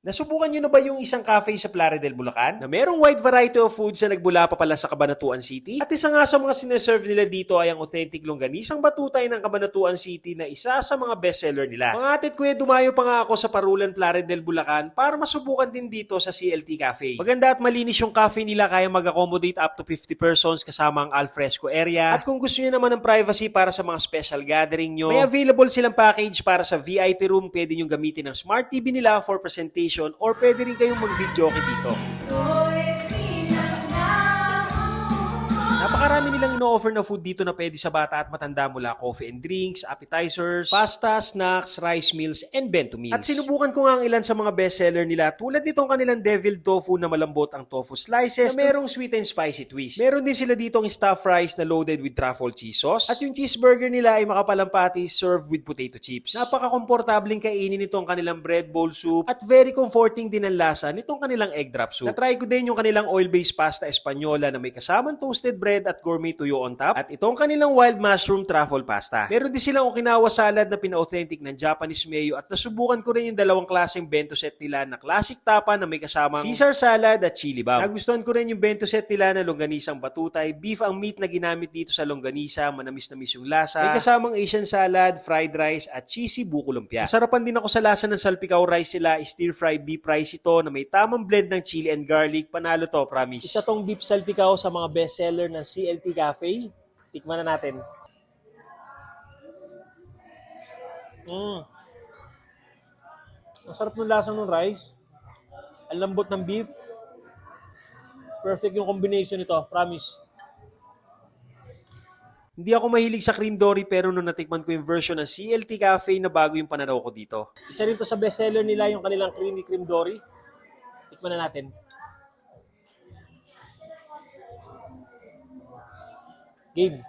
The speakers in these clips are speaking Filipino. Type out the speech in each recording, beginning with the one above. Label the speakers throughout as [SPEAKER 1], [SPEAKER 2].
[SPEAKER 1] Nasubukan nyo na ba yung isang cafe sa Plaridel, Bulacan? Na merong wide variety of foods na nagbula pa pala sa Cabanatuan City? At isa nga sa mga sineserve nila dito ay ang authentic longganisang batutay ng Cabanatuan City na isa sa mga bestseller nila. Mga atit kuya, dumayo pa nga ako sa Parulan, Plaridel, Bulacan para masubukan din dito sa CLT Cafe. Maganda at malinis yung cafe nila, kaya mag-accommodate up to 50 persons kasama ang alfresco area. At kung gusto nyo naman ng privacy para sa mga special gathering nyo, may available silang package para sa VIP room. Pwede nyo gamitin ang smart TV nila for presentation or pwede rin kayong mag-video dito. Napakarami nilang ino-offer na food dito na pwede sa bata at matanda, mula coffee and drinks, appetizers, pasta, snacks, rice meals, and bento meals. At sinubukan ko nga ang ilan sa mga bestseller nila, tulad nitong kanilang deviled tofu na malambot ang tofu slices na merong sweet and spicy twist. Meron din sila ditong stuffed fries na loaded with truffle cheese sauce. At yung cheeseburger nila ay makapalang patties served with potato chips. Napaka-komportabling kainin nitong kanilang bread bowl soup at very comforting din ang lasa nitong kanilang egg drop soup. Na-try ko din yung kanilang oil-based pasta espanyola na may kasamang toasted bread at gourmet tuyo on top, at itong kanilang wild mushroom truffle pasta. Meron din silang Okinawa salad na pina-authentic ng Japanese mayo, at nasubukan ko rin yung dalawang klaseng bento set nila na classic tapa na may kasamang Caesar salad at chili bomb. Nagustuhan ko rin yung bento set nila na longganisang batutay. Beef ang meat na ginamit dito sa longganisa, manamis-namis yung lasa. May kasamang Asian salad, fried rice at cheesy buko lumpia. Nasarapan din ako sa lasa ng salpikaw rice nila. Stir-fried beef rice ito na may tamang blend ng chili and garlic. Panalo to, promise. Isa tong beef salpikaw sa mga bestseller ng CLT Cafe. Tikman na natin. Ang sarap ng lasa ng rice. Ang lambot ng beef. Perfect yung combination nito, promise. Hindi ako mahilig sa cream dory, pero nung natikman ko yung version ng CLT Cafe, na bago yung pananaw ko dito. Isa rin to sa bestseller nila, yung kanilang creamy cream dory. Tikman na natin. Game.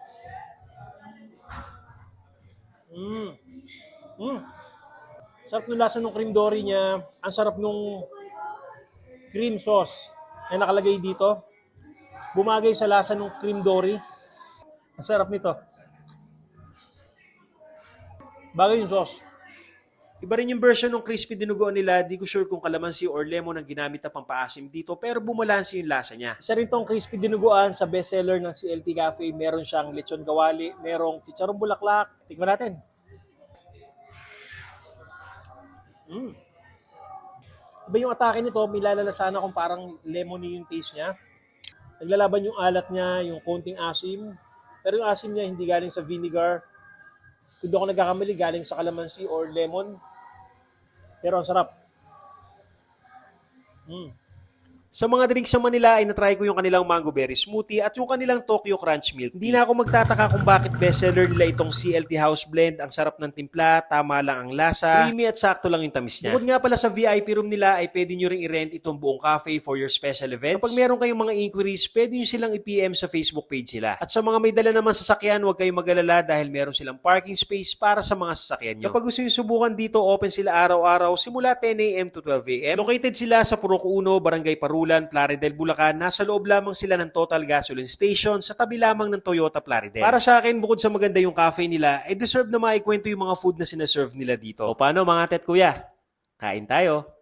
[SPEAKER 1] Sarap ng lasa ng cream dory niya. Ang sarap nung cream sauce na nakalagay dito. Bumagay sa lasa ng cream dory. Ang sarap nito. Bagay yung sauce. Iba rin yung version ng crispy dinuguan nila. Di ko sure kung kalamansi or lemon ang ginamit na pampaasim dito, pero bumalansi yung lasa niya. Isa rin tong crispy dinuguan sa bestseller ng CLT Cafe. Meron siyang lechon kawali, merong chicharong bulaklak. Tingnan natin. Iba yung atake nito. May lalalasan akong parang lemony yung taste niya. Naglalaban yung alat niya, yung konting asim. Pero yung asim niya hindi galing sa vinegar. Kung doon ako nagkakamali, galing sa calamansi or lemon. Pero ang sarap. Sa mga drinks naman nila ay natry ko yung kanilang mango berry smoothie at yung kanilang Tokyo Crunch Milk. Hindi na ako magtataka kung bakit bestseller nila itong CLT House Blend. Ang sarap ng timpla, tama lang ang lasa, creamy at sakto lang yung tamis niya. Bukod nga pala sa VIP room nila ay pwede nyo ring i-rent itong buong cafe for your special events. Kapag meron kayong mga inquiries, pwede nyo silang i-PM sa Facebook page nila. At sa mga may dala naman sasakyan, huwag kayong mag-alala dahil meron silang parking space para sa mga sasakyan nyo. Kapag gusto nyo subukan dito, open sila araw-araw simula 10 a.m. to 12 a.m. Located sila sa Purok 1, Barangay Parulan, Plaridel, Bulacan. Nasa loob lamang sila ng Total Gasoline Station sa tabi lamang ng Toyota Plaridel. Para sa akin, bukod sa maganda yung cafe nila, ay deserve na maikwento yung mga food na sinaserve nila dito. O paano mga tet kuya? Kain tayo!